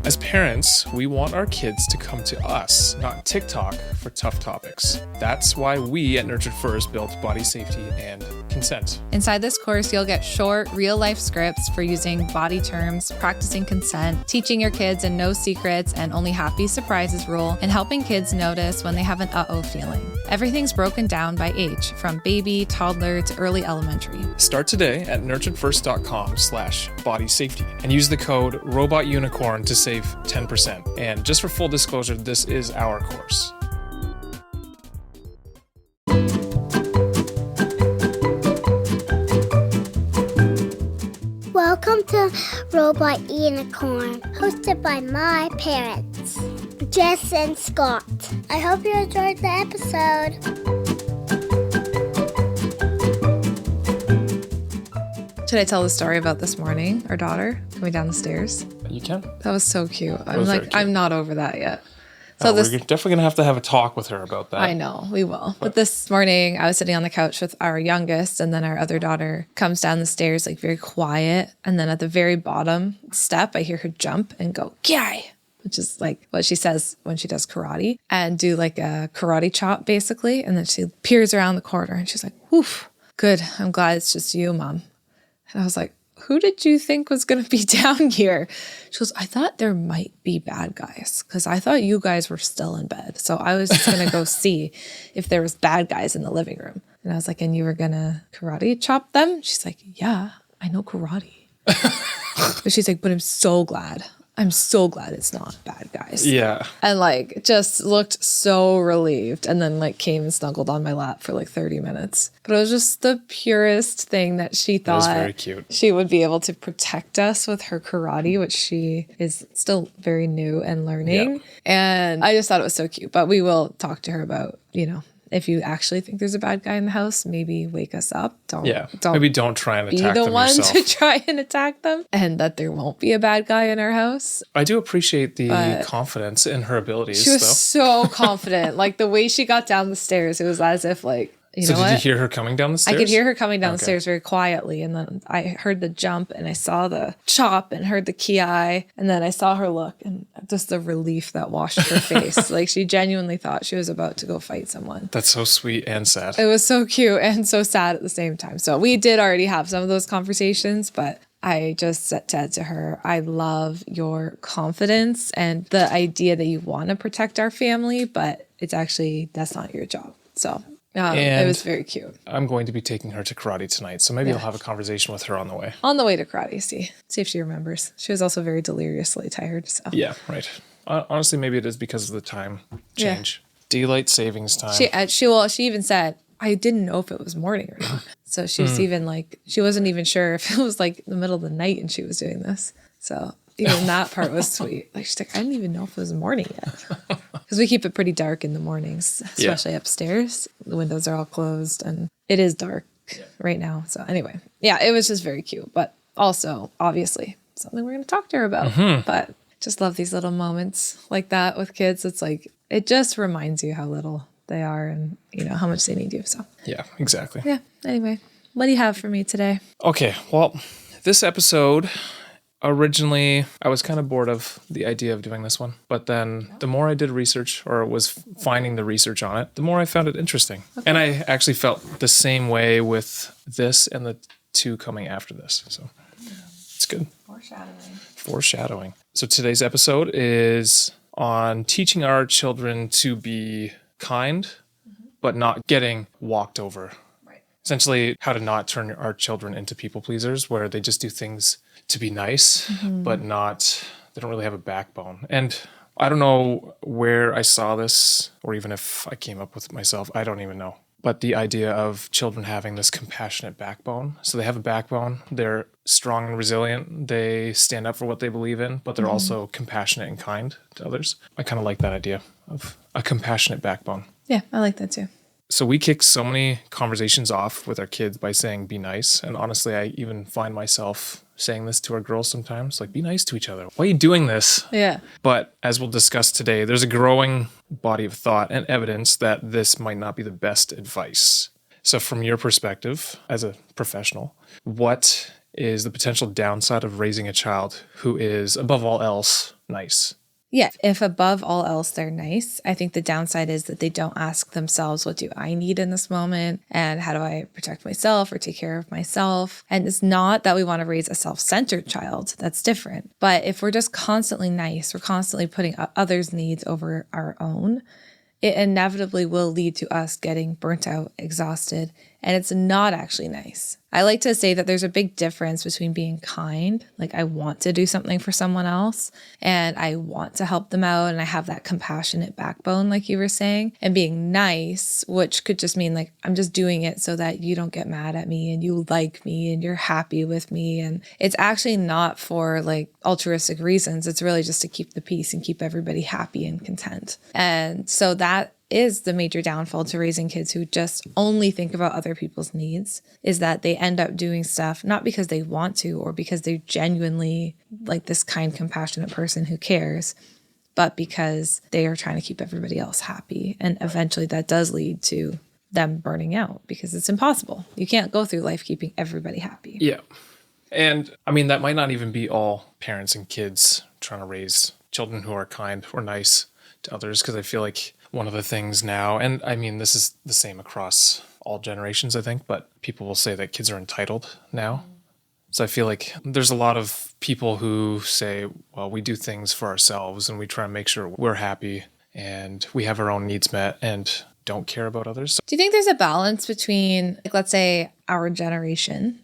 As parents, we want our kids to come to us, not TikTok, for tough topics. That's why we at Nurtured First built body safety and consent. Inside this course, you'll get short, real-life scripts for using body terms, practicing consent, teaching your kids a no secrets and only happy surprises rule, and helping kids notice when they have an uh-oh feeling. Everything's broken down by age, from baby, toddler, to early elementary. Start today at nurturedfirst.com/body safety and use the code ROBOTUNICORN to save 10%. And just for full disclosure, this is our course. Welcome to Robot Unicorn, hosted by my parents, Jess and Scott. I hope you enjoyed the episode. Should I tell the story about this morning, our daughter coming down the stairs? You can. That was so cute. Very cute. I'm not over that yet. So we're definitely going to have a talk with her about that. I know, we will. But this morning, I was sitting on the couch with our youngest, and then our other daughter comes down the stairs, like very quiet. And then at the very bottom step, I hear her jump and go, "Kiai," which is like what she says when she does karate, and do like a karate chop, basically. And then she peers around the corner, and she's like, "Woof, good. I'm glad it's just you, Mom." And I was like, "Who did you think was going to be down here?" She goes, "I thought there might be bad guys because I thought you guys were still in bed. So I was just going to go see if there was bad guys in the living room." And I was like, "And you were going to karate chop them?" She's like, "Yeah, I know karate." But she's like, "But I'm so glad it's not bad guys." Yeah. And like just looked so relieved, and then like came and snuggled on my lap for like 30 minutes. But it was just the purest thing that she thought very cute. She would be able to protect us with her karate, which she is still very new and learning. Yeah. And I just thought it was so cute. But we will talk to her about, if you actually think there's a bad guy in the house, maybe wake us up. Maybe don't try and attack them yourself. Be the one to try and attack them, and that there won't be a bad guy in our house. I do appreciate the confidence in her abilities. She was so confident. Like the way she got down the stairs, it was as if like, did you hear her coming down the stairs? I could hear her coming down the stairs very quietly. And then I heard the jump, and I saw the chop and heard the kiai. And then I saw her look, and just the relief that washed her face. Like she genuinely thought she was about to go fight someone. That's so sweet and sad. It was so cute and so sad at the same time. So we did already have some of those conversations, but I just said to her, "I love your confidence and the idea that you want to protect our family, but that's not your job." So it was very cute. I'm going to be taking her to karate tonight, so maybe I'll have a conversation with her on the way. On the way to karate, see if she remembers. She was also very deliriously tired. So yeah, right. Honestly, maybe it is because of the time change. Yeah. Daylight savings time. She even said, "I didn't know if it was morning or not." So she was even like, she wasn't even sure if it was like the middle of the night and she was doing this. So even that part was sweet. Like she's like, "I didn't even know if it was morning yet." Because we keep it pretty dark in the mornings, especially upstairs. The windows are all closed and it is dark right now. So anyway, it was just very cute. But also, obviously, something we're going to talk to her about. Mm-hmm. But just love these little moments like that with kids. It's like, it just reminds you how little they are and, how much they need you. So yeah, exactly. Yeah. Anyway, what do you have for me today? Okay. Well, this episode... Originally, I was kind of bored of the idea of doing this one, but then the more I did research or was finding the research on it, the more I found it interesting. Okay. And I actually felt the same way with this and the two coming after this. So it's good. Foreshadowing. So today's episode is on teaching our children to be kind, but not getting walked over. Essentially, how to not turn our children into people pleasers, where they just do things to be nice, but they don't really have a backbone. And I don't know where I saw this, or even if I came up with it myself, I don't even know. But the idea of children having this compassionate backbone. So they have a backbone, they're strong and resilient, they stand up for what they believe in, but they're also compassionate and kind to others. I kind of like that idea of a compassionate backbone. Yeah, I like that too. So we kick so many conversations off with our kids by saying, be nice. And honestly, I even find myself saying this to our girls sometimes, like, be nice to each other. Why are you doing this? Yeah. But as we'll discuss today, there's a growing body of thought and evidence that this might not be the best advice. So from your perspective as a professional, what is the potential downside of raising a child who is, above all else, nice. Yeah, if above all else they're nice, I think the downside is that they don't ask themselves, what do I need in this moment? And how do I protect myself or take care of myself? And it's not that we want to raise a self-centered child. That's different. But if we're just constantly nice, we're constantly putting others' needs over our own, it inevitably will lead to us getting burnt out, exhausted, and it's not actually nice. I like to say that there's a big difference between being kind, like I want to do something for someone else and I want to help them out and I have that compassionate backbone, like you were saying, and being nice, which could just mean like I'm just doing it so that you don't get mad at me and you like me and you're happy with me. And it's actually not for like altruistic reasons. It's really just to keep the peace and keep everybody happy and content. And so that is the major downfall to raising kids who just only think about other people's needs, is that they end up doing stuff not because they want to or because they're genuinely like this kind, compassionate person who cares, but because they are trying to keep everybody else happy. And eventually that does lead to them burning out because it's impossible. You can't go through life keeping everybody happy. Yeah. And I mean, that might not even be all parents and kids trying to raise children who are kind or nice to others, because I feel like one of the things now, and I mean, this is the same across all generations, I think, but people will say that kids are entitled now. So I feel like there's a lot of people who say, well, we do things for ourselves and we try to make sure we're happy and we have our own needs met and don't care about others. Do you think there's a balance between, like, let's say our generation,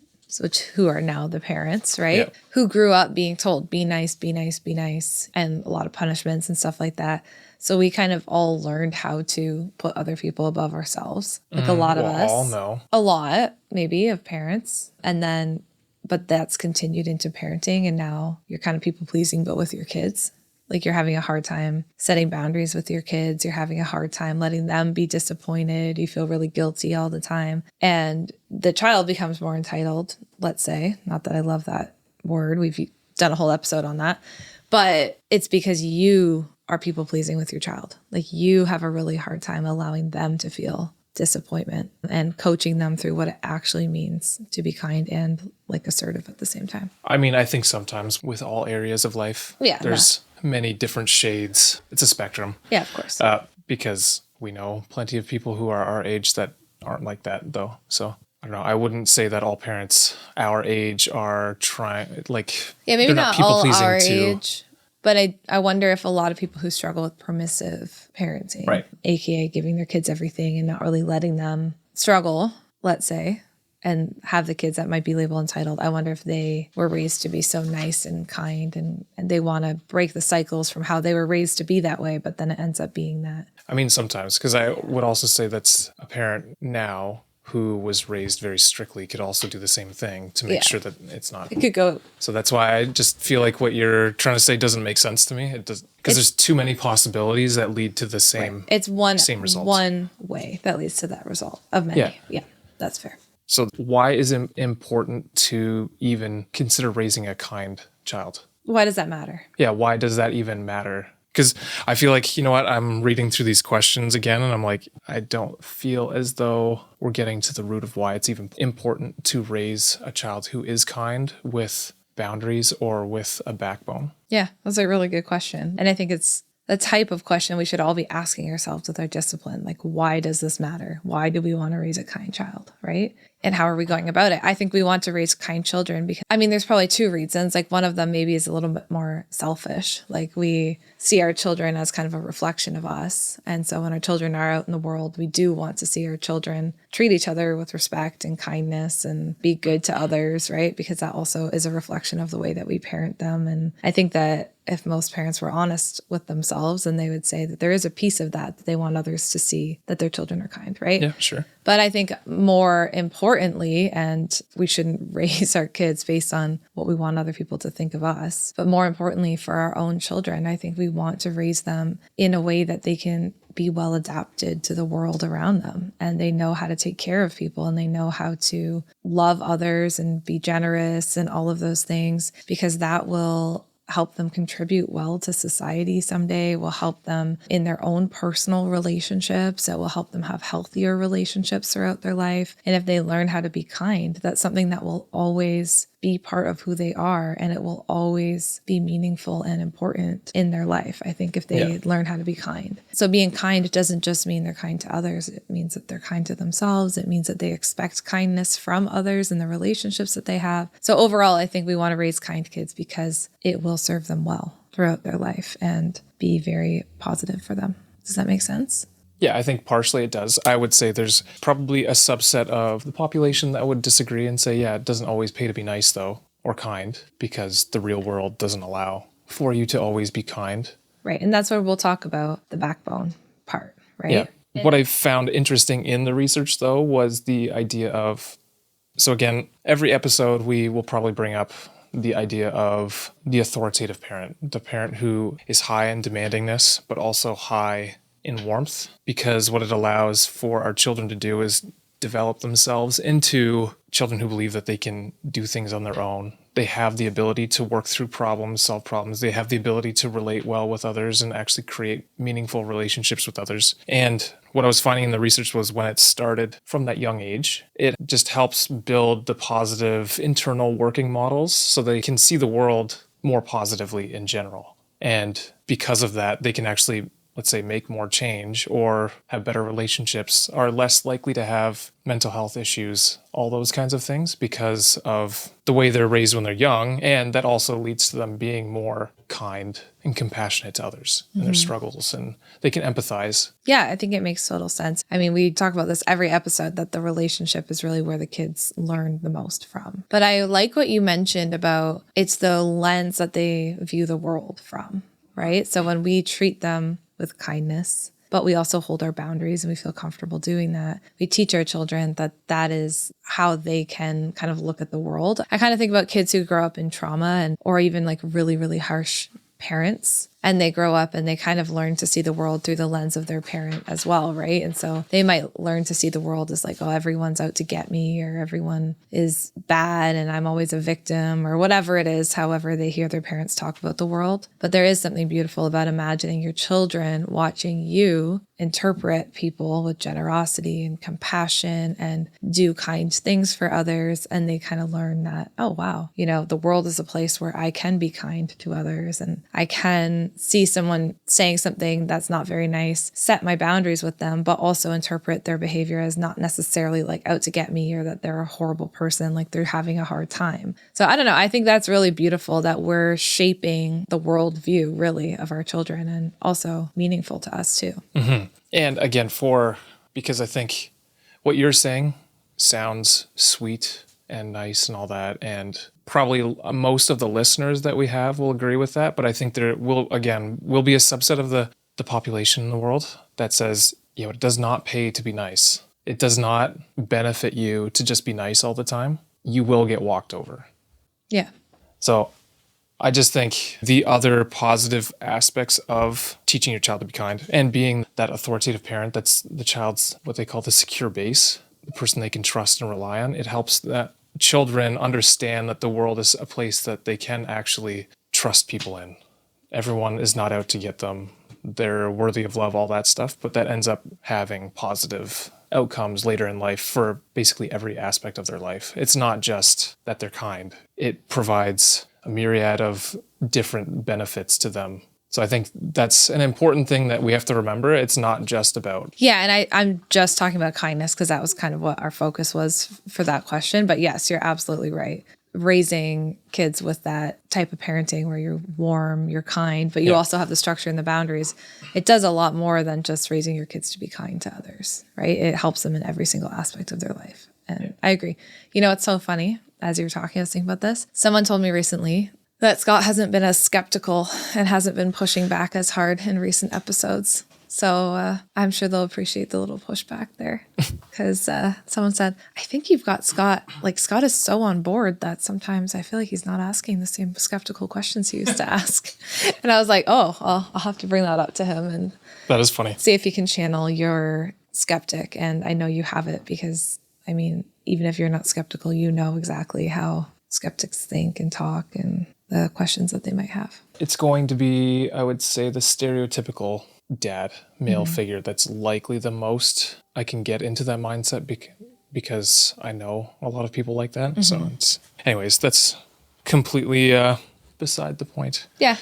who are now the parents, right? Yeah. Who grew up being told, be nice, be nice, be nice, and a lot of punishments and stuff like that. So we kind of all learned how to put other people above ourselves. Like a lot of us. All know. A lot, maybe, of parents. And then, but that's continued into parenting. And now you're kind of people pleasing, but with your kids. Like you're having a hard time setting boundaries with your kids. You're having a hard time letting them be disappointed. You feel really guilty all the time. And the child becomes more entitled, let's say. Not that I love that word. We've done a whole episode on that. But it's because you are people pleasing with your child. Like you have a really hard time allowing them to feel disappointment and coaching them through what it actually means to be kind and like assertive at the same time. I mean, I think sometimes with all areas of life, there's many different shades. It's a spectrum. Yeah, of course. Because we know plenty of people who are our age that aren't like that though. So I don't know. I wouldn't say that all parents our age are trying, like, yeah, maybe not not people all pleasing our to age. But I wonder if a lot of people who struggle with permissive parenting, right, aka giving their kids everything and not really letting them struggle, let's say, and have the kids that might be labeled entitled, I wonder if they were raised to be so nice and kind and they want to break the cycles from how they were raised to be that way, but then it ends up being that. I mean, sometimes, because I would also say that's a parent now who was raised very strictly could also do the same thing to make sure that it's not. It could go. So that's why I just feel like what you're trying to say doesn't make sense to me. It does, because there's too many possibilities that lead to the same. Right. It's same result. One way that leads to that result of many. Yeah, that's fair. So why is it important to even consider raising a kind child? Why does that matter? Yeah, why does that even matter? Because I feel like, you know what, I'm reading through these questions again and I'm like, I don't feel as though we're getting to the root of why it's even important to raise a child who is kind with boundaries or with a backbone. Yeah, that's a really good question. And I think it's the type of question we should all be asking ourselves with our discipline. Like, why does this matter? Why do we want to raise a kind child, right? And how are we going about it? I think we want to raise kind children because, I mean, there's probably two reasons. Like one of them maybe is a little bit more selfish. Like we see our children as kind of a reflection of us. And so when our children are out in the world, we do want to see our children treat each other with respect and kindness and be good to others, right? Because that also is a reflection of the way that we parent them. And I think that if most parents were honest with themselves, then they would say that there is a piece of that they want others to see that their children are kind, right? Yeah, sure. But I think more importantly, and we shouldn't raise our kids based on what we want other people to think of us, but more importantly for our own children, I think we want to raise them in a way that they can be well adapted to the world around them. And they know how to take care of people and they know how to love others and be generous and all of those things, because that will help them contribute well to society someday, will help them in their own personal relationships. It will help them have healthier relationships throughout their life. And if they learn how to be kind, that's something that will always be part of who they are, and it will always be meaningful and important in their life, I think, if they learn how to be kind. So being kind doesn't just mean they're kind to others. It means that they're kind to themselves. It means that they expect kindness from others in the relationships that they have. So overall, I think we want to raise kind kids because it will serve them well throughout their life and be very positive for them. Does that make sense? Yeah, I think partially it does. I would say there's probably a subset of the population that would disagree and say, yeah, it doesn't always pay to be nice, though, or kind, because the real world doesn't allow for you to always be kind. Right. And that's where we'll talk about the backbone part, right? Yeah. What I found interesting in the research, though, was the idea of, so again, every episode we will probably bring up the idea of the authoritative parent, the parent who is high in demandingness, but also high in warmth, because what it allows for our children to do is develop themselves into children who believe that they can do things on their own. They have the ability to work through problems, solve problems. They have the ability to relate well with others and actually create meaningful relationships with others. And what I was finding in the research was when it started from that young age, it just helps build the positive internal working models so they can see the world more positively in general. And because of that, they can actually, let's say, make more change or have better relationships, are less likely to have mental health issues, all those kinds of things because of the way they're raised when they're young. And that also leads to them being more kind and compassionate to others and their struggles, and they can empathize. Yeah, I think it makes total sense. I mean, we talk about this every episode, that the relationship is really where the kids learn the most from. But I like what you mentioned about it's the lens that they view the world from, right? So when we treat them with kindness, but we also hold our boundaries and we feel comfortable doing that, we teach our children that that is how they can kind of look at the world. I kind of think about kids who grow up in trauma or even like really, really harsh parents, and they grow up and they kind of learn to see the world through the lens of their parent as well, right? And so they might learn to see the world as like, oh, everyone's out to get me, or everyone is bad and I'm always a victim, or whatever it is, however they hear their parents talk about the world. But there is something beautiful about imagining your children watching you interpret people with generosity and compassion and do kind things for others. And they kind of learn that, oh, wow, you know, the world is a place where I can be kind to others, and I can see someone saying something that's not very nice, set my boundaries with them, but also interpret their behavior as not necessarily like out to get me, or that they're a horrible person, like they're having a hard time. So I don't know. I think that's really beautiful that we're shaping the worldview really of our children, and also meaningful to us too. Mm-hmm. And again, because I think what you're saying sounds sweet and nice and all that, and probably most of the listeners that we have will agree with that. But I think there will be a subset of the population in the world that says, you know, it does not pay to be nice. It does not benefit you to just be nice all the time. You will get walked over. Yeah. So I just think the other positive aspects of teaching your child to be kind and being that authoritative parent, that's the child's what they call the secure base, the person they can trust and rely on. It helps that children understand that the world is a place that they can actually trust people in. Everyone is not out to get them. They're worthy of love, all that stuff, but that ends up having positive outcomes later in life for basically every aspect of their life. It's not just that they're kind. It provides a myriad of different benefits to them. So I think that's an important thing that we have to remember. It's not just about... Yeah, and I'm just talking about kindness because that was kind of what our focus was for that question. But yes, you're absolutely right. Raising kids with that type of parenting where you're warm, you're kind, but you also have the structure and the boundaries. It does a lot more than just raising your kids to be kind to others, right? It helps them in every single aspect of their life. And I agree. You know, it's so funny. As you were talking, I was thinking about this. Someone told me recently that Scott hasn't been as skeptical and hasn't been pushing back as hard in recent episodes. So I'm sure they'll appreciate the little pushback there, because someone said, I think you've got Scott, like Scott is so on board that sometimes I feel like he's not asking the same skeptical questions he used to ask. And I was like, oh, well, I'll have to bring that up to him and That is funny. See if he can channel your skeptic. And I know you have it because, I mean, even if you're not skeptical, you know exactly how skeptics think and talk and the questions that they might have. It's going to be, I would say, the stereotypical dad, male figure that's likely the most I can get into that mindset because I know a lot of people like that. So anyways, that's completely beside the point. Yeah.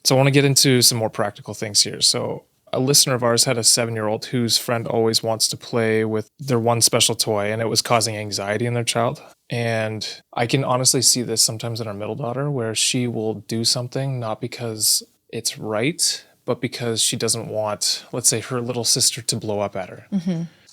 So I want to get into some more practical things here. So a listener of ours had a 7-year-old whose friend always wants to play with their one special toy, and it was causing anxiety in their child. And I can honestly see this sometimes in our middle daughter, where she will do something not because it's right, but because she doesn't want, let's say, her little sister to blow up at her.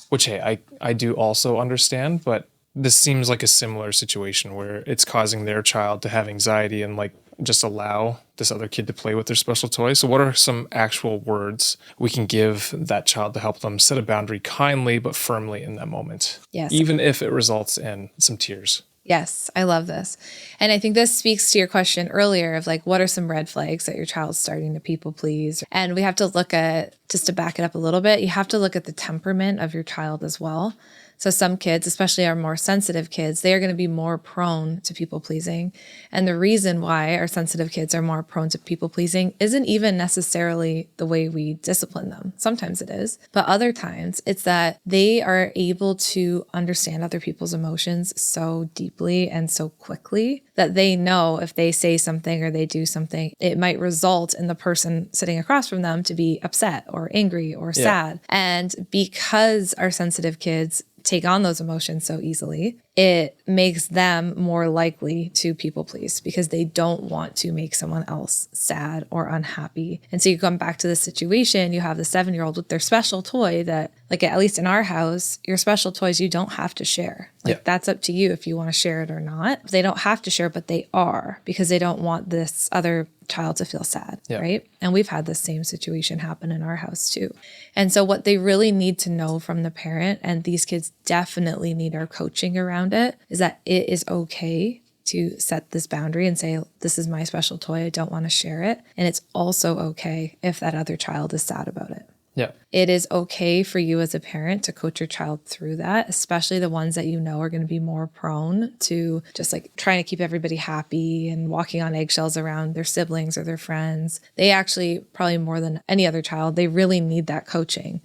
Which, hey, I do also understand, but this seems like a similar situation where it's causing their child to have anxiety and like just allow this other kid to play with their special toy. So what are some actual words we can give that child to help them set a boundary kindly but firmly in that moment? Yes. Even if it results in some tears. Yes, I love this. And I think this speaks to your question earlier of like, what are some red flags that your child's starting to people please? And we have to look at, just to back it up a little bit, you have to look at the temperament of your child as well. So some kids, especially our more sensitive kids, they are going to be more prone to people pleasing. And the reason why our sensitive kids are more prone to people pleasing isn't even necessarily the way we discipline them. Sometimes it is, but other times it's that they are able to understand other people's emotions so deeply and so quickly that they know if they say something or they do something, it might result in the person sitting across from them to be upset or angry or sad. And because our sensitive kids take on those emotions so easily, it makes them more likely to people please because they don't want to make someone else sad or unhappy. And so you come back to the situation, you have the 7-year-old with their special toy that, like, at least in our house, your special toys, you don't have to share. Like, that's up to you if you want to share it or not. They don't have to share, but they are, because they don't want this other child to feel sad, right? And we've had the same situation happen in our house too. And so what they really need to know from the parent, and these kids definitely need our coaching around it, is that it is okay to set this boundary and say, this is my special toy, I don't want to share it. And it's also okay if that other child is sad about it. Yeah. It is okay for you as a parent to coach your child through that, especially the ones that you know are going to be more prone to just like trying to keep everybody happy and walking on eggshells around their siblings or their friends. They actually, probably more than any other child, they really need that coaching.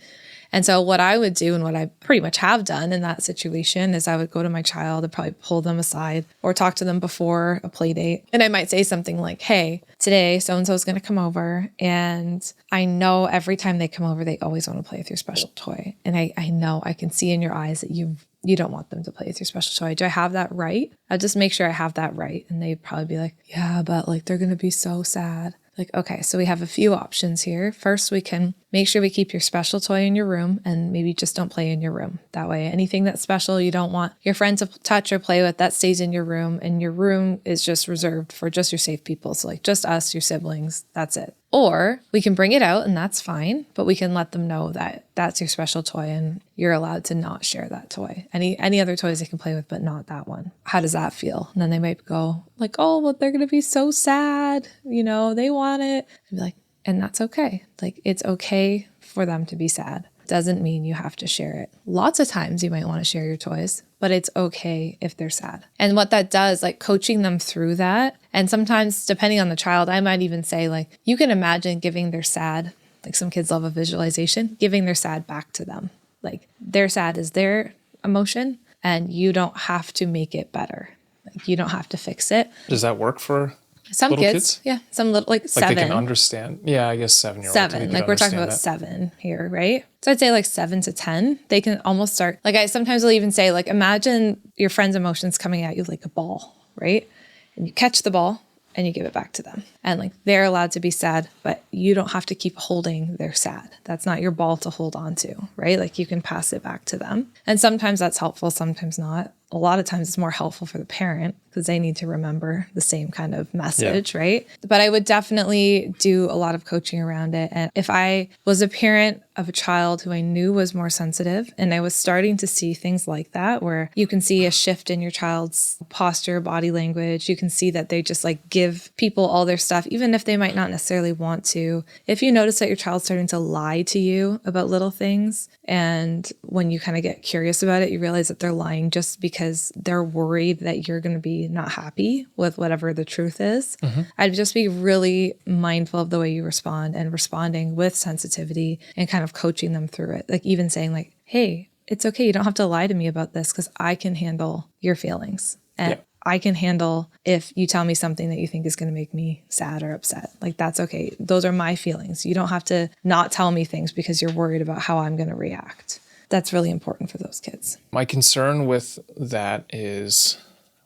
And so what I would do, and what I pretty much have done in that situation, is I would go to my child and probably pull them aside or talk to them before a play date. And I might say something like, hey, today so-and-so is going to come over. And I know every time they come over, they always want to play with your special toy. And I know, I can see in your eyes that you don't want them to play with your special toy. Do I have that right? I'll just make sure I have that right. And they'd probably be like, yeah, but like, they're going to be so sad. Like, okay, so we have a few options here. First, we can make sure we keep your special toy in your room and maybe just don't play in your room. That way, anything that's special you don't want your friend to touch or play with, that stays in your room. And your room is just reserved for just your safe people. So like just us, your siblings, that's it. Or we can bring it out and that's fine, but we can let them know that that's your special toy and you're allowed to not share that toy. Any other toys they can play with, but not that one. How does that feel? And then they might go like, oh, well, they're going to be so sad. You know, they want it. I'd be like, and that's okay. Like, it's okay for them to be sad. Doesn't mean you have to share it. Lots of times you might want to share your toys, but it's okay if they're sad. And what that does, like coaching them through that. And sometimes depending on the child, I might even say like, you can imagine giving their sad, like some kids love a visualization, giving their sad back to them. Like their sad is their emotion and you don't have to make it better. Like you don't have to fix it. Does that work for some little kids? Yeah. Some little, like 7. Like they can understand. Yeah, I guess 7-year-olds. 7. Like we're talking about 7 here, right? So I'd say like 7 to 10, they can almost start. Like I sometimes will even say, like, imagine your friend's emotions coming at you like a ball, right? And you catch the ball and you give it back to them. And like they're allowed to be sad, but you don't have to keep holding their sad. That's not your ball to hold on to, right? Like you can pass it back to them. And sometimes that's helpful, sometimes not. A lot of times it's more helpful for the parent because they need to remember the same kind of message, right? But I would definitely do a lot of coaching around it. And if I was a parent of a child who I knew was more sensitive and I was starting to see things like that, where you can see a shift in your child's posture, body language, you can see that they just like give people all their stuff, even if they might not necessarily want to. If you notice that your child's starting to lie to you about little things, and when you kind of get curious about it, you realize that they're lying just because they're worried that you're going to be not happy with whatever the truth is. I'd just be really mindful of the way you respond and responding with sensitivity and kind of coaching them through it. Like even saying like, hey, it's okay. You don't have to lie to me about this because I can handle your feelings. And I can handle if you tell me something that you think is going to make me sad or upset. Like, that's okay. Those are my feelings. You don't have to not tell me things because you're worried about how I'm going to react. That's really important for those kids. My concern with that is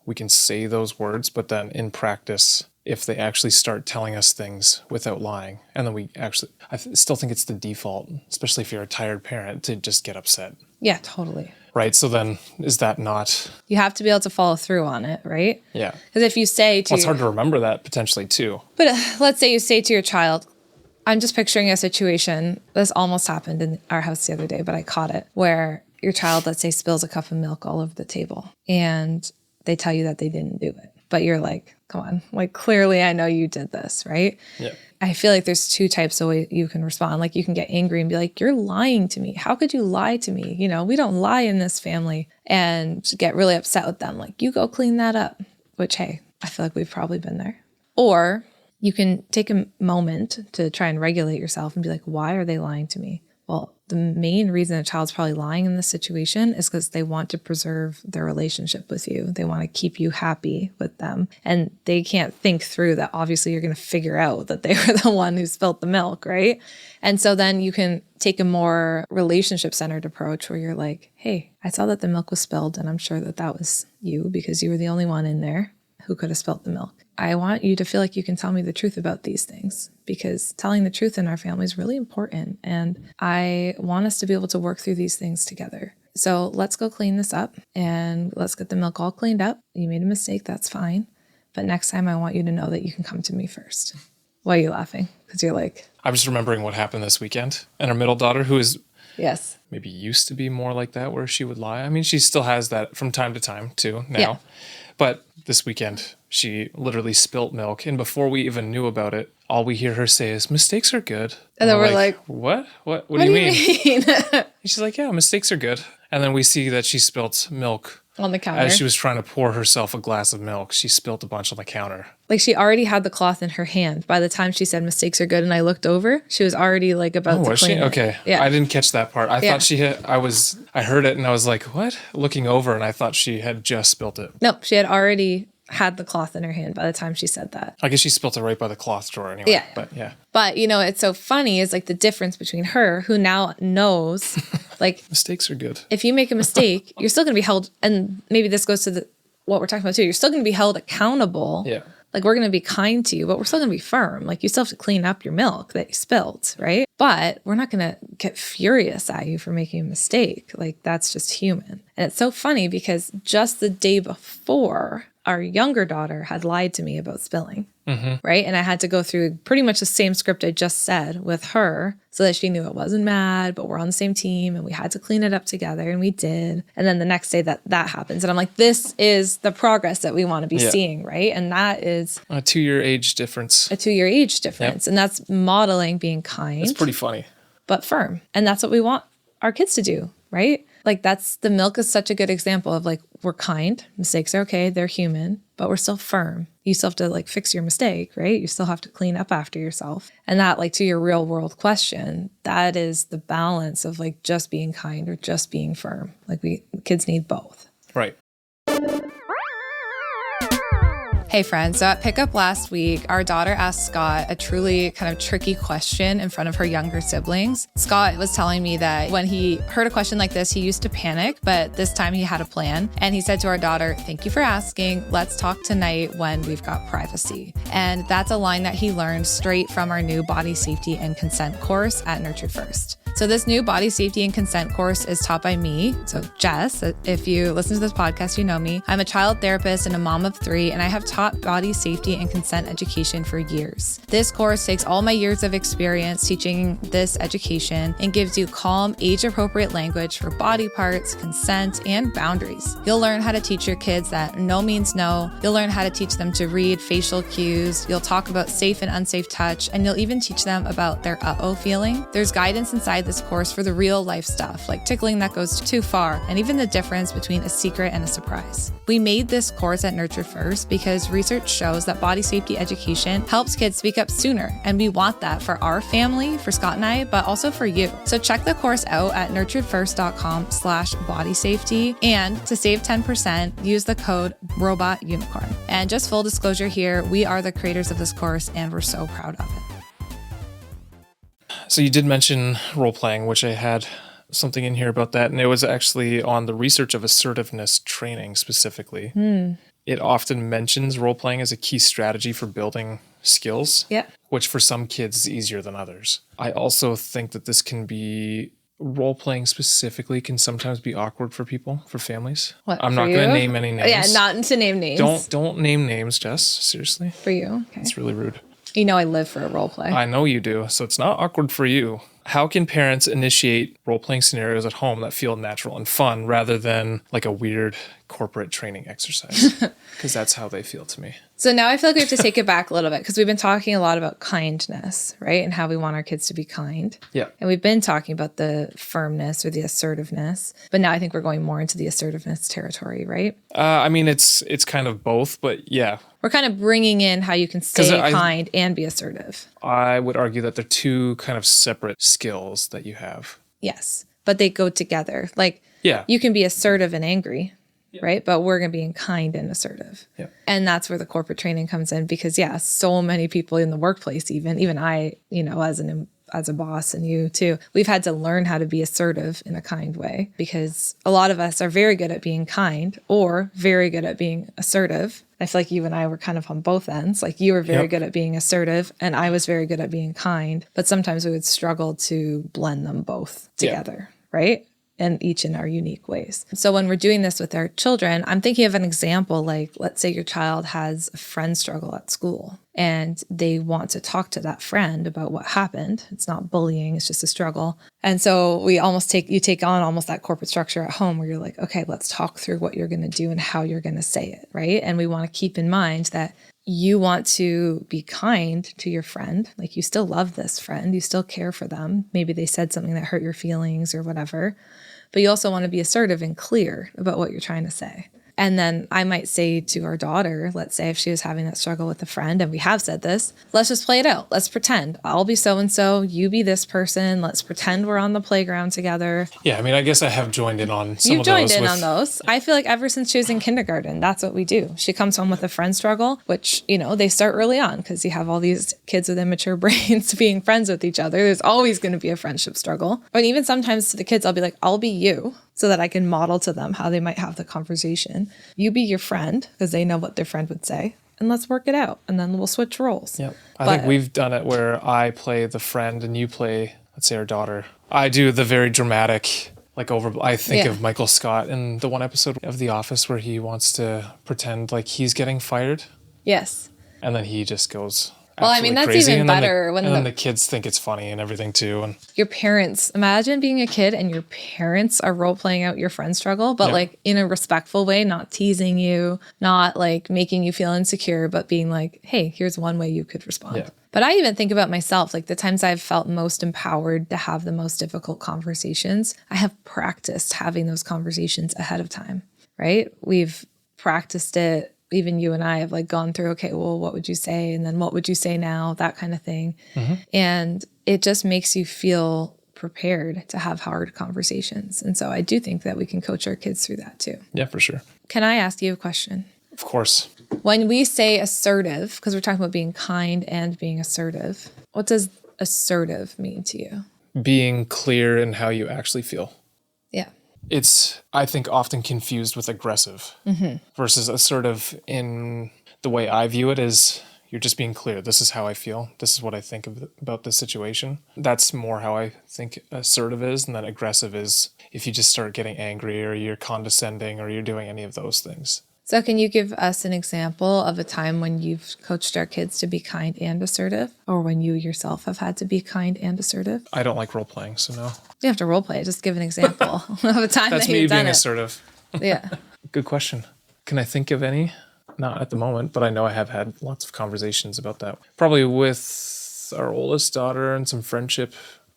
we can say those words, but then in practice, if they actually start telling us things without lying, and then I still think it's the default, especially if you're a tired parent, to just get upset. Yeah, totally. Right. So then is that not... You have to be able to follow through on it, right? Yeah. Because if you say to... Well, it's hard to remember that potentially too. But let's say you say to your child, I'm just picturing a situation, this almost happened in our house the other day, but I caught it, where your child, let's say, spills a cup of milk all over the table and they tell you that they didn't do it. But you're like, come on, like, clearly I know you did this, right? Yeah. I feel like there's two types of way you can respond. Like, you can get angry and be like, you're lying to me. How could you lie to me? You know, we don't lie in this family, and get really upset with them. Like, you go clean that up, which, hey, I feel like we've probably been there. Or you can take a moment to try and regulate yourself and be like, why are they lying to me? Well, the main reason a child's probably lying in this situation is because they want to preserve their relationship with you. They want to keep you happy with them. And they can't think through that obviously you're going to figure out that they were the one who spilled the milk, right? And so then you can take a more relationship-centered approach where you're like, hey, I saw that the milk was spilled, and I'm sure that that was you because you were the only one in there who could have spilled the milk. I want you to feel like you can tell me the truth about these things, because telling the truth in our family is really important. And I want us to be able to work through these things together. So let's go clean this up and let's get the milk all cleaned up. You made a mistake, that's fine. But next time I want you to know that you can come to me first. Why are you laughing? Because you're like... I'm just remembering what happened this weekend. And our middle daughter, who is... Yes. Maybe used to be more like that, where she would lie. I mean, she still has that from time to time too now. Yeah. But this weekend, she literally spilt milk. And before we even knew about it, all we hear her say is, mistakes are good. And then we're like, what? What do you mean? And she's like, yeah, mistakes are good. And then we see that she spilt milk on the counter. As she was trying to pour herself a glass of milk, she spilt a bunch on the counter. Like, she already had the cloth in her hand by the time she said mistakes are good. And I looked over, she was already like about to clean it. Okay. Yeah. I didn't catch that part. I thought she had, I heard it and I was like, what? Looking over, and I thought she had just spilt it. No, she had already had the cloth in her hand by the time she said that. I guess she spilt it right by the cloth drawer anyway. Yeah. But yeah. But, you know, it's so funny is like the difference between her, who now knows, like, mistakes are good. If you make a mistake, you're still going to be held, and maybe this goes to what we're talking about too. You're still going to be held accountable. Yeah. Like, we're going to be kind to you, but we're still going to be firm. Like, you still have to clean up your milk that you spilled, right? But we're not going to get furious at you for making a mistake. Like, that's just human. And it's so funny because just the day before, our younger daughter had lied to me about spilling, right? And I had to go through pretty much the same script I just said with her so that she knew it wasn't mad, but we're on the same team and we had to clean it up together, and we did. And then the next day that happens. And I'm like, this is the progress that we want to be seeing, right? And that is a 2-year age difference. A 2-year age difference. Yep. And that's modeling being kind. It's pretty funny. But firm. And that's what we want our kids to do, right? Like, the milk is such a good example of like, we're kind, mistakes are okay, they're human, but we're still firm. You still have to like fix your mistake, right? You still have to clean up after yourself. And that, like, to your real world question, that is the balance of like just being kind or just being firm. Like, kids need both. Right. Hey friends, so at pickup last week, our daughter asked Scott a truly kind of tricky question in front of her younger siblings. Scott was telling me that when he heard a question like this, he used to panic, but this time he had a plan. And he said to our daughter, "Thank you for asking. Let's talk tonight when we've got privacy." And that's a line that he learned straight from our new body safety and consent course at Nurture First. So this new body safety and consent course is taught by me. So Jess, if you listen to this podcast, you know me. I'm a child therapist and a mom of 3, and I have taught body safety and consent education for years. This course takes all my years of experience teaching this education and gives you calm, age-appropriate language for body parts, consent, and boundaries. You'll learn how to teach your kids that no means no. You'll learn how to teach them to read facial cues. You'll talk about safe and unsafe touch, and you'll even teach them about their uh-oh feeling. There's guidance inside provide this course for the real life stuff, like tickling that goes too far, and even the difference between a secret and a surprise. We made this course at Nurture First because research shows that body safety education helps kids speak up sooner, and we want that for our family, for Scott and I, but also for you. So check the course out at nurturedfirst.com/bodysafety, and to save 10%, use the code ROBOTUNICORN. And just full disclosure here, we are the creators of this course, and we're so proud of it. So you did mention role playing, which I had something in here about that. And it was actually on the research of assertiveness training specifically. It often mentions role playing as a key strategy for building skills, which for some kids is easier than others. I also think that this can be role playing specifically can sometimes be awkward for people, for families. I'm not going to name any names. Yeah, not to name names. Don't name names, Jess. Seriously. For you. Okay. It's really rude. You know I live for a role play. I know you do, so it's not awkward for you. How can parents initiate role-playing scenarios at home that feel natural and fun rather than like a weird corporate training exercise? Because that's how they feel to me. So now I feel like we have to take it back a little bit because we've been talking a lot about kindness, right? And how we want our kids to be kind. Yeah. And we've been talking about the firmness or the assertiveness. But now I think we're going more into the assertiveness territory, right? I mean, it's kind of both, but yeah. We're kind of bringing in how you can stay kind and be assertive. I would argue that they're two kind of separate skills that you have. Yes, but they go together. Like, you can be assertive and angry, right? But we're going to be kind and assertive. Yeah. And that's where the corporate training comes in because, so many people in the workplace, even I, as a boss and you too, we've had to learn how to be assertive in a kind way because a lot of us are very good at being kind or very good at being assertive. I feel like you and I were kind of on both ends. Like you were very good at being assertive and I was very good at being kind, but sometimes we would struggle to blend them both together, right? And each in our unique ways. So when we're doing this with our children, I'm thinking of an example, like let's say your child has a friend struggle at school and they want to talk to that friend about what happened. It's not bullying, it's just a struggle. And so you take on almost that corporate structure at home where you're like, okay, let's talk through what you're going to do and how you're going to say it, right? And we want to keep in mind that you want to be kind to your friend. Like you still love this friend, you still care for them. Maybe they said something that hurt your feelings or whatever. But you also want to be assertive and clear about what you're trying to say. And then I might say to our daughter, let's say if she was having that struggle with a friend, and we have said this, let's just play it out. Let's pretend. I'll be so-and-so, you be this person. Let's pretend we're on the playground together. Yeah, I mean, I guess I have joined in on some of those. You've joined in on those. I feel like ever since she was in kindergarten, that's what we do. She comes home with a friend struggle, which, they start early on because you have all these kids with immature brains being friends with each other. There's always going to be a friendship struggle. But even sometimes to the kids, I'll be like, I'll be you, so that I can model to them how they might have the conversation. You be your friend because they know what their friend would say. And let's work it out. And then we'll switch roles. Yep. I think we've done it where I play the friend and you play, let's say, our daughter. I do the very dramatic, I think of Michael Scott in the one episode of The Office where he wants to pretend like he's getting fired. Yes. And then he just goes... Well, I mean, that's crazy. Even better when the kids think it's funny and everything too. And your parents, imagine being a kid and your parents are role playing out your friend struggle, but in a respectful way, not teasing you, not making you feel insecure, but being like, hey, here's one way you could respond. Yeah. But I even think about myself, the times I've felt most empowered to have the most difficult conversations, I have practiced having those conversations ahead of time, right? We've practiced it. Even you and I have gone through, okay, well, what would you say? And then what would you say now? That kind of thing. Mm-hmm. And it just makes you feel prepared to have hard conversations. And so I do think that we can coach our kids through that too. Yeah, for sure. Can I ask you a question? Of course. When we say assertive, because we're talking about being kind and being assertive, what does assertive mean to you? Being clear in how you actually feel. Yeah. It's, I think, often confused with aggressive versus assertive in the way I view it is you're just being clear. This is how I feel. This is what I think about this situation. That's more how I think assertive is. And then aggressive is if you just start getting angry or you're condescending or you're doing any of those things. So can you give us an example of a time when you've coached our kids to be kind and assertive, or when you yourself have had to be kind and assertive? I don't like role playing, so no. You have to role play. Just give an example of a time that you've done it. That's me being assertive. Yeah. Good question. Can I think of any? Not at the moment, but I know I have had lots of conversations about that. Probably with our oldest daughter and some friendship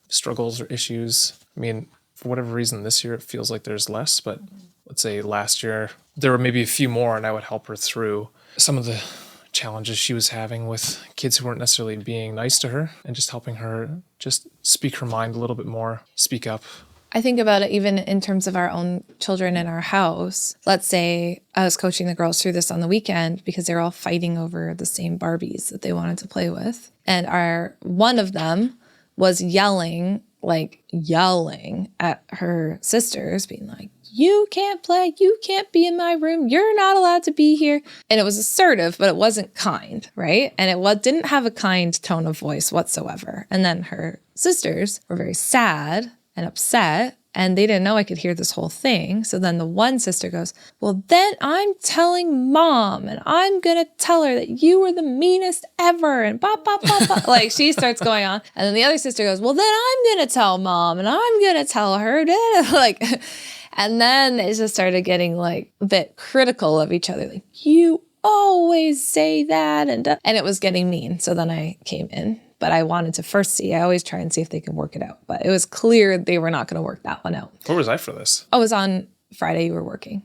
struggles or issues. I mean, for whatever reason, this year it feels like there's less, but let's say last year there were maybe a few more, and I would help her through some of the challenges she was having with kids who weren't necessarily being nice to her, and just helping her just speak her mind a little bit more, speak up. I think about it even in terms of our own children in our house. Let's say I was coaching the girls through this on the weekend because they're all fighting over the same Barbies that they wanted to play with. And one of them was yelling at her sisters, being like, you can't play, you can't be in my room, you're not allowed to be here. And it was assertive, but it wasn't kind, right? And it didn't have a kind tone of voice whatsoever. And then her sisters were very sad and upset, and they didn't know I could hear this whole thing. So then the one sister goes, well, then I'm telling mom, and I'm going to tell her that you were the meanest ever, and blah, blah, blah, blah. Like, she starts going on. And then the other sister goes, well, then I'm going to tell mom, and I'm going to tell her. Like, and then they just started getting like a bit critical of each other. Like, you always say that. And it was getting mean. So then I came in. But I wanted to first I always try and see if they can work it out. But it was clear they were not going to work that one out. Where was I for this? I was on Friday, you were working.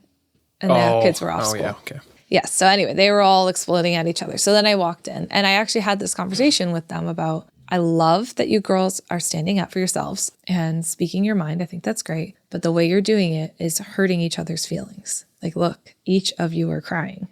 And the kids were off school. Oh, yeah, okay. Yeah, so anyway, they were all exploding at each other. So then I walked in, and I actually had this conversation with them about, I love that you girls are standing up for yourselves and speaking your mind. I think that's great. But the way you're doing it is hurting each other's feelings. Like, look, each of you are crying.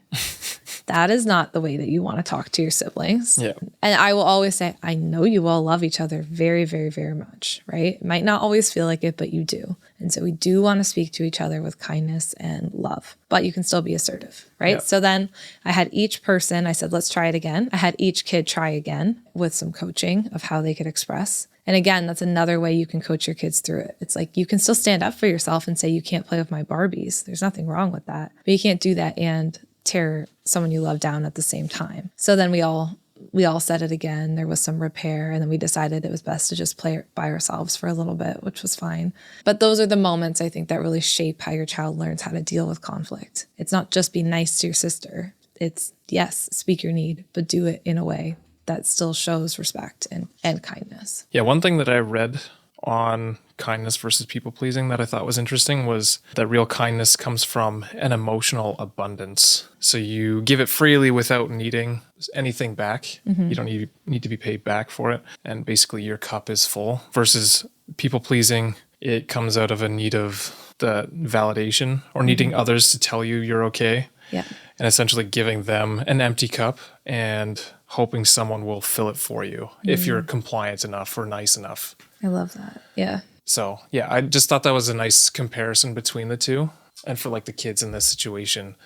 That is not the way that you want to talk to your siblings. Yeah. And I will always say, I know you all love each other very, very, very much, right? It might not always feel like it, but you do. And so we do want to speak to each other with kindness and love, but you can still be assertive, right? Yeah. So then I had each person, I said, let's try it again. I had each kid try again with some coaching of how they could express. And again, that's another way you can coach your kids through it. It's like, you can still stand up for yourself and say, you can't play with my Barbies. There's nothing wrong with that. But you can't do that and tear someone you love down at the same time. So then we all said it again. There was some repair, and then we decided it was best to just play it by ourselves for a little bit, which was fine. But those are the moments, I think, that really shape how your child learns how to deal with conflict. It's not just be nice to your sister. It's, yes, speak your need, but do it in a way that still shows respect and kindness. Yeah, one thing that I read on kindness versus people pleasing that I thought was interesting was that real kindness comes from an emotional abundance. So you give it freely without needing anything back. You don't need to be paid back for it. And basically your cup is full. Versus people pleasing, it comes out of a need of the validation or needing others to tell you you're okay. Yeah. And essentially giving them an empty cup and hoping someone will fill it for you if you're compliant enough or nice enough. I love that. Yeah. So, yeah, I just thought that was a nice comparison between the two. And for like the kids in this situation,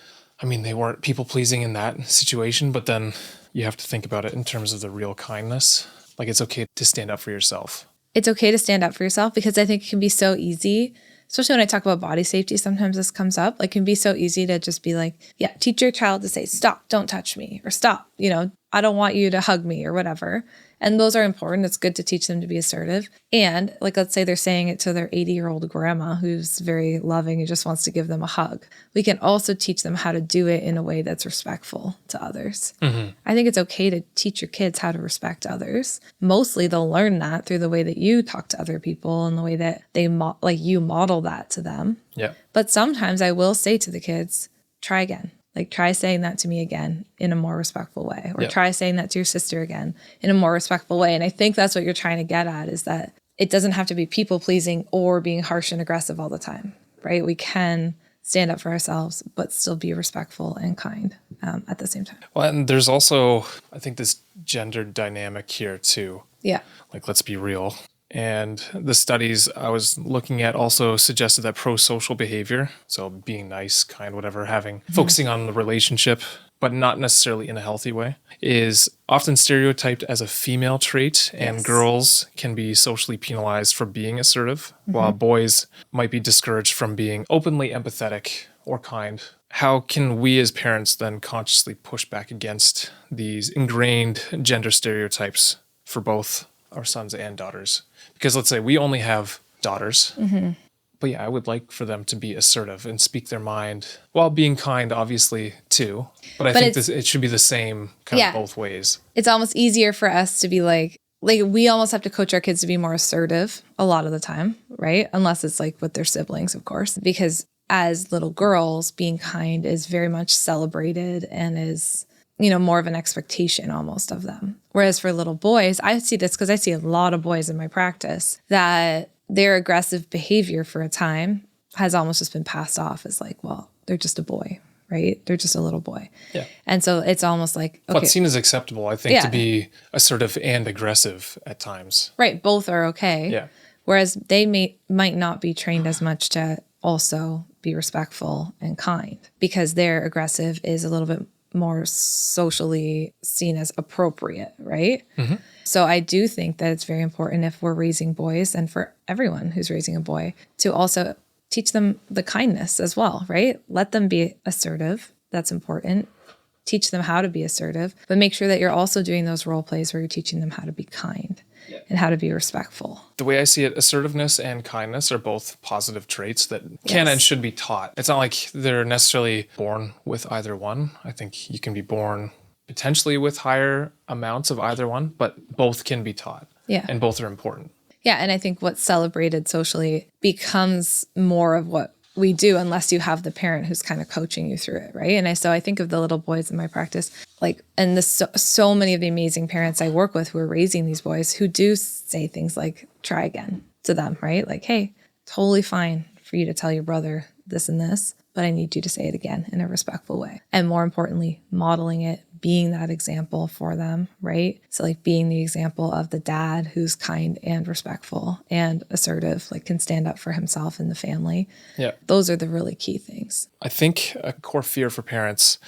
I mean, they weren't people pleasing in that situation, but then you have to think about it in terms of the real kindness. Like, it's okay to stand up for yourself. It's okay to stand up for yourself, because I think it can be so easy, especially when I talk about body safety, sometimes this comes up. Like, it can be so easy to just be like, yeah, teach your child to say, stop, don't touch me, or stop, I don't want you to hug me, or whatever. And those are important. It's good to teach them to be assertive. And like, let's say they're saying it to their 80-year-old grandma who's very loving and just wants to give them a hug. We can also teach them how to do it in a way that's respectful to others. I think it's okay to teach your kids how to respect others. Mostly they'll learn that through the way that you talk to other people and the way that you model that to them. Yeah. But sometimes I will say to the kids, try again. Like, try saying that to me again in a more respectful way, or try saying that to your sister again in a more respectful way. And I think that's what you're trying to get at, is that it doesn't have to be people pleasing or being harsh and aggressive all the time, right? We can stand up for ourselves, but still be respectful and kind at the same time. Well, and there's also, I think, this gender dynamic here too. Yeah. Like, let's be real. And the studies I was looking at also suggested that pro-social behavior, so being nice, kind, whatever, focusing on the relationship, but not necessarily in a healthy way, is often stereotyped as a female trait, and girls can be socially penalized for being assertive, while boys might be discouraged from being openly empathetic or kind. How can we as parents then consciously push back against these ingrained gender stereotypes for both our sons and daughters? Because let's say we only have daughters, but yeah, I would like for them to be assertive and speak their mind while being kind, obviously, too. But I think it should be the same kind of both ways. It's almost easier for us to be like, like we almost have to coach our kids to be more assertive a lot of the time, right? Unless it's like with their siblings, of course, because as little girls, being kind is very much celebrated and is, more of an expectation almost of them. Whereas for little boys, I see this because I see a lot of boys in my practice that their aggressive behavior for a time has almost just been passed off as like, well, they're just a boy, right? They're just a little boy. Yeah. And so it's almost like, okay. What's seen as acceptable, I think, to be assertive and aggressive at times. Right. Both are okay. Yeah. Whereas they might not be trained as much to also be respectful and kind because their aggressive is a little bit more socially seen as appropriate, right? Mm-hmm. So I do think that it's very important if we're raising boys and for everyone who's raising a boy to also teach them the kindness as well, right? Let them be assertive. That's important. Teach them how to be assertive, but make sure that you're also doing those role plays where you're teaching them how to be kind and how to be respectful. The way I see it, assertiveness and kindness are both positive traits that can and should be taught. It's not like they're necessarily born with either one. I think you can be born potentially with higher amounts of either one, but both can be taught. Yeah. And both are important. Yeah. And I think what's celebrated socially becomes more of what we do unless you have the parent who's kind of coaching you through it, right? And so I think of the little boys in my practice, and so many of the amazing parents I work with who are raising these boys who do say things like, try again to them, right? Like, hey, totally fine for you to tell your brother this and this, but I need you to say it again in a respectful way. And more importantly, modeling it, being that example for them, right? So like being the example of the dad who's kind and respectful and assertive, like can stand up for himself and the family. Yeah. Those are the really key things. I think a core fear for parents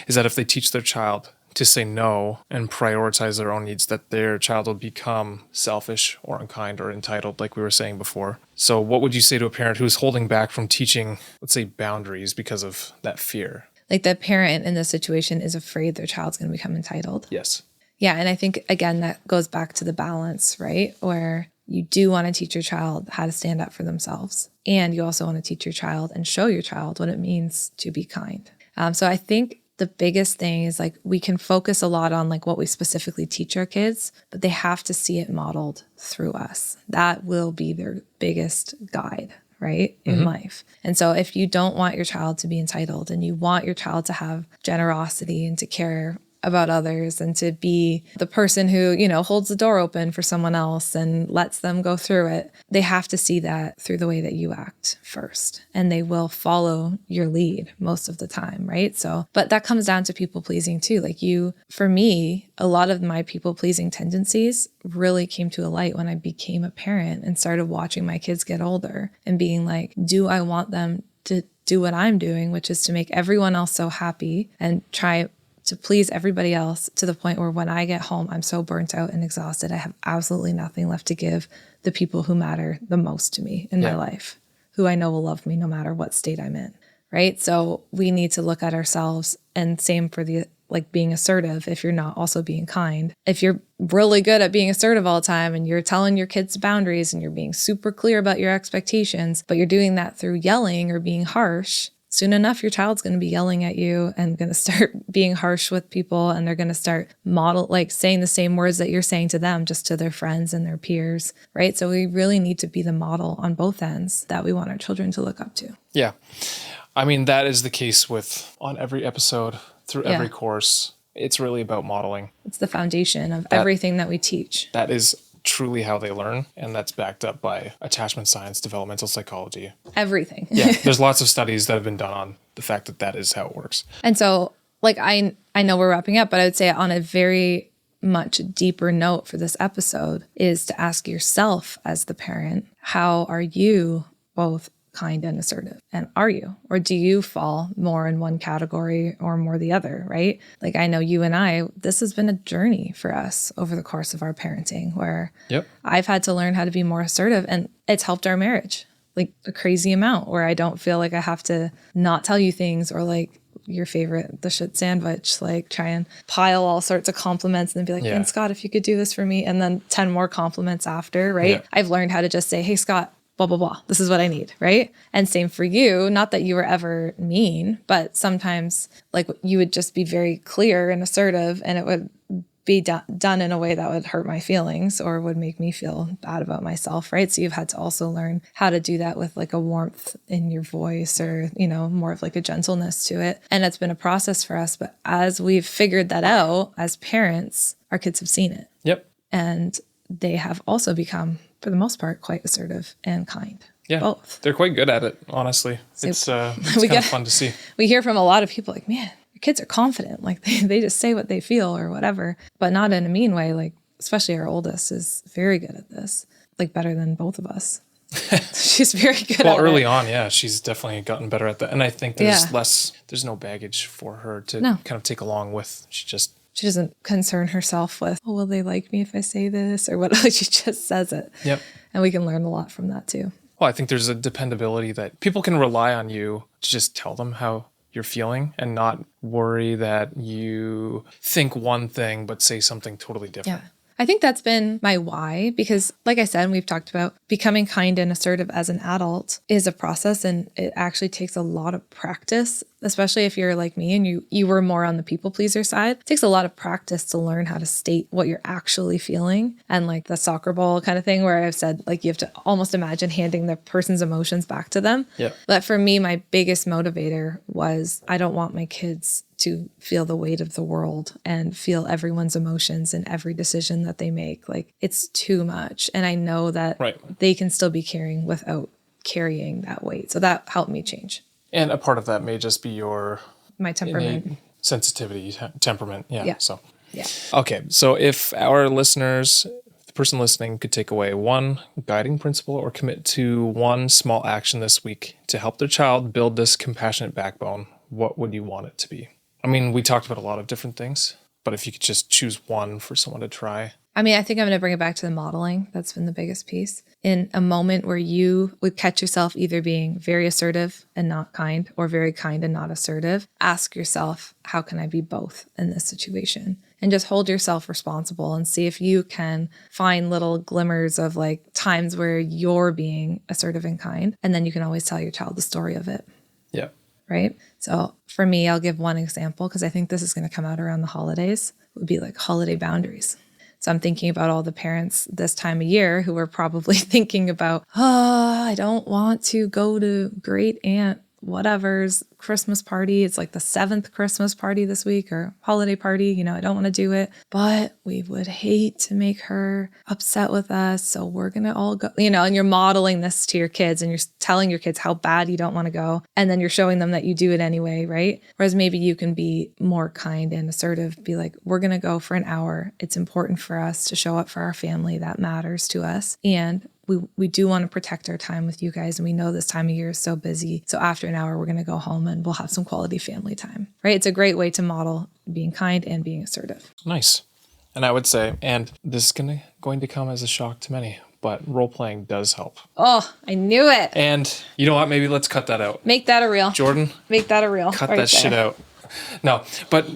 is that if they teach their child to say no and prioritize their own needs, that their child will become selfish or unkind or entitled, like we were saying before. So what would you say to a parent who's holding back from teaching, let's say, boundaries because of that fear? Like the parent in this situation is afraid their child's going to become entitled. Yes. Yeah. And I think, again, that goes back to the balance, right? Where you do want to teach your child how to stand up for themselves. And you also want to teach your child and show your child what it means to be kind. So I think the biggest thing is like we can focus a lot on like what we specifically teach our kids, but they have to see it modeled through us. That will be their biggest guide, right, in life. And so if you don't want your child to be entitled and you want your child to have generosity and to care about others and to be the person who, holds the door open for someone else and lets them go through it, they have to see that through the way that you act first. And they will follow your lead most of the time, right? So, but that comes down to people pleasing too. Like for me, a lot of my people pleasing tendencies really came to a light when I became a parent and started watching my kids get older and being like, do I want them to do what I'm doing, which is to make everyone else so happy and try to please everybody else to the point where when I get home, I'm so burnt out and exhausted, I have absolutely nothing left to give the people who matter the most to me in my life, who I know will love me no matter what state I'm in, right? So we need to look at ourselves, and same for being assertive. If you're not also being kind, if you're really good at being assertive all the time and you're telling your kids boundaries and you're being super clear about your expectations, but you're doing that through yelling or being harsh, soon enough, your child's going to be yelling at you and going to start being harsh with people, and they're going to start saying the same words that you're saying to them, just to their friends and their peers, right? So we really need to be the model on both ends that we want our children to look up to. Yeah. I mean, that is the case on every episode, through every course. It's really about modeling. It's the foundation of everything that we teach. That is truly how they learn, and that's backed up by attachment science, developmental psychology. Everything. Yeah, there's lots of studies that have been done on the fact that is how it works. And so, I know we're wrapping up, but I would say on a very much deeper note for this episode is to ask yourself as the parent, how are you both kind and assertive? And are you? Or do you fall more in one category or more the other, right? Like I know you and I, this has been a journey for us over the course of our parenting where I've had to learn how to be more assertive, and it's helped our marriage like a crazy amount, where I don't feel like I have to not tell you things, or like your favorite, the shit sandwich, like try and pile all sorts of compliments and then be like, and Scott, if you could do this for me, and then 10 more compliments after, right? Yeah. I've learned how to just say, hey, Scott, blah, blah, blah. This is what I need, right? And same for you. Not that you were ever mean, but sometimes like you would just be very clear and assertive, and it would be done in a way that would hurt my feelings or would make me feel bad about myself, right? So you've had to also learn how to do that with like a warmth in your voice or, more of like a gentleness to it. And it's been a process for us. But as we've figured that out as parents, our kids have seen it. Yep. And they have also become, for the most part, quite assertive and kind. Yeah. Both. They're quite good at it, honestly. So it's kind of fun to see. We hear from a lot of people like, man, your kids are confident. Like they just say what they feel or whatever, but not in a mean way. Like, especially our oldest is very good at this, like better than both of us. She's very good at it. Well, early on, yeah, she's definitely gotten better at that. And I think there's no baggage for her to kind of take along with. She doesn't concern herself with, oh, will they like me if I say this or what? She just says it. Yep. And we can learn a lot from that too. Well, I think there's a dependability that people can rely on you to just tell them how you're feeling and not worry that you think one thing but say something totally different. Yeah. I think that's been my why, because like I said, we've talked about becoming kind and assertive as an adult is a process, and it actually takes a lot of practice, especially if you're like me and you were more on the people pleaser side. It takes a lot of practice to learn how to state what you're actually feeling, and like the soccer ball kind of thing where I've said like you have to almost imagine handing the person's emotions back to them. Yeah. But for me, my biggest motivator was I don't want my kids to feel the weight of the world and feel everyone's emotions in every decision that they make. Like it's too much. And I know that they can still be caring without carrying that weight. So that helped me change. And a part of that may just be my temperament, sensitivity, temperament. Yeah. So, yeah. Okay. So if our listeners, the person listening could take away one guiding principle or commit to one small action this week to help their child build this compassionate backbone, what would you want it to be? I mean, we talked about a lot of different things, but if you could just choose one for someone to try. I mean, I think I'm going to bring it back to the modeling. That's been the biggest piece. In a moment where you would catch yourself either being very assertive and not kind or very kind and not assertive, ask yourself, how can I be both in this situation? And just hold yourself responsible and see if you can find little glimmers of like times where you're being assertive and kind. And then you can always tell your child the story of it. Yeah. Right? So for me, I'll give one example because I think this is going to come out around the holidays. It would be like holiday boundaries. So I'm thinking about all the parents this time of year who are probably thinking about, I don't want to go to great aunt whatever's Christmas party. It's like the 7th Christmas party this week or holiday party. I don't want to do it, but we would hate to make her upset with us. So we're going to all go, and you're modeling this to your kids and you're telling your kids how bad you don't want to go. And then you're showing them that you do it anyway, right? Whereas maybe you can be more kind and assertive, be like, we're going to go for an hour. It's important for us to show up for our family. That matters to us. And we do want to protect our time with you guys. And we know this time of year is so busy. So after an hour, we're going to go home and we'll have some quality family time, right? It's a great way to model being kind and being assertive. Nice. And I would say, and this is going to come as a shock to many, but role-playing does help. Oh, I knew it. And you know what? Maybe let's cut that out. Make that a reel. Jordan. Make that a reel. Cut that shit out. No, but...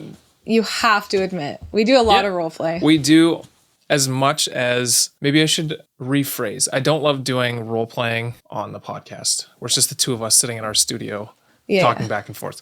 You have to admit, we do a lot of role play. We do. As much as, maybe I should rephrase, I don't love doing role playing on the podcast where it's just the two of us sitting in our studio talking back and forth.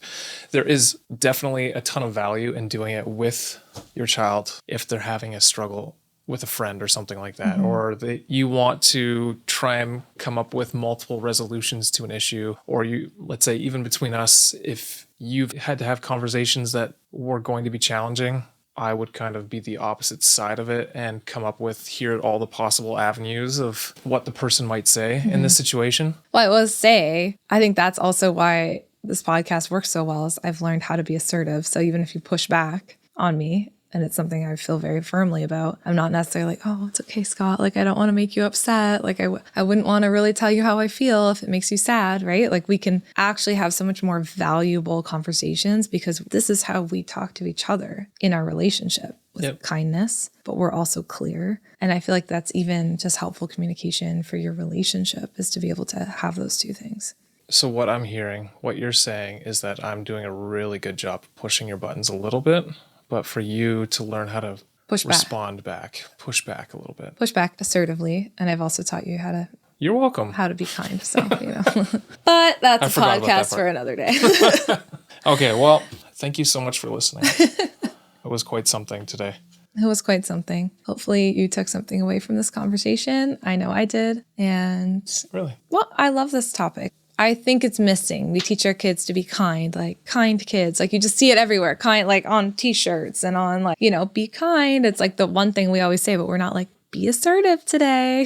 There is definitely a ton of value in doing it with your child if they're having a struggle with a friend or something like that, or you want to try and come up with multiple resolutions to an issue, or let's say even between us, if you've had to have conversations that were going to be challenging, I would kind of be the opposite side of it and come up with here are all the possible avenues of what the person might say in this situation. Well, I will say, I think that's also why this podcast works so well is I've learned how to be assertive. So even if you push back on me, and it's something I feel very firmly about, I'm not necessarily like, oh, it's okay, Scott. Like, I don't want to make you upset. Like, I wouldn't want to really tell you how I feel if it makes you sad, right? Like, we can actually have so much more valuable conversations because this is how we talk to each other in our relationship with kindness, but we're also clear. And I feel like that's even just helpful communication for your relationship is to be able to have those two things. So what I'm hearing, what you're saying is that I'm doing a really good job pushing your buttons a little bit, but for you to learn how to respond back, push back a little bit. Push back assertively. And I've also taught you how to... You're welcome. How to be kind. So, But that's a podcast for another day. Okay, well, thank you so much for listening. It was quite something today. It was quite something. Hopefully you took something away from this conversation. I know I did. And Really? well, I love this topic. I think it's missing. We teach our kids to be kind, like kind kids. Like you just see it everywhere. Kind, like on t-shirts and on like, be kind. It's like the one thing we always say, but we're not like, be assertive today.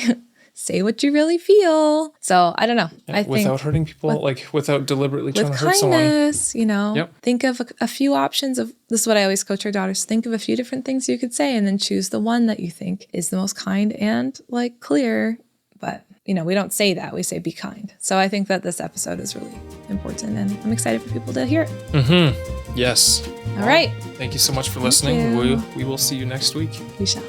Say what you really feel. So I don't know. Yeah, I think without hurting people, like without deliberately trying with to hurt someone. kindness, Yep. think of a few options of, this is what I always coach our daughters, think of a few different things you could say and then choose the one that you think is the most kind and like clear. But, we don't say that. We say be kind. So I think that this episode is really important and I'm excited for people to hear it. Mm-hmm. Yes. All right. Thank you so much for listening. you. We will see you next week. We shall.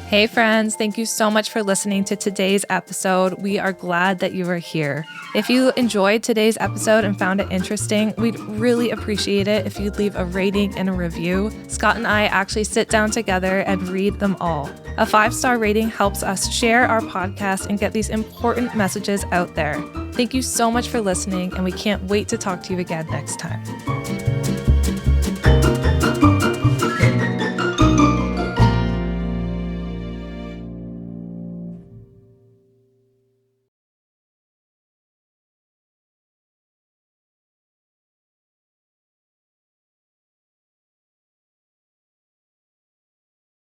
Hey friends, thank you so much for listening to today's episode. We are glad that you are here. If you enjoyed today's episode and found it interesting, we'd really appreciate it if you'd leave a rating and a review. Scott and I actually sit down together and read them all. A 5-star rating helps us share our podcast and get these important messages out there. Thank you so much for listening, and we can't wait to talk to you again next time.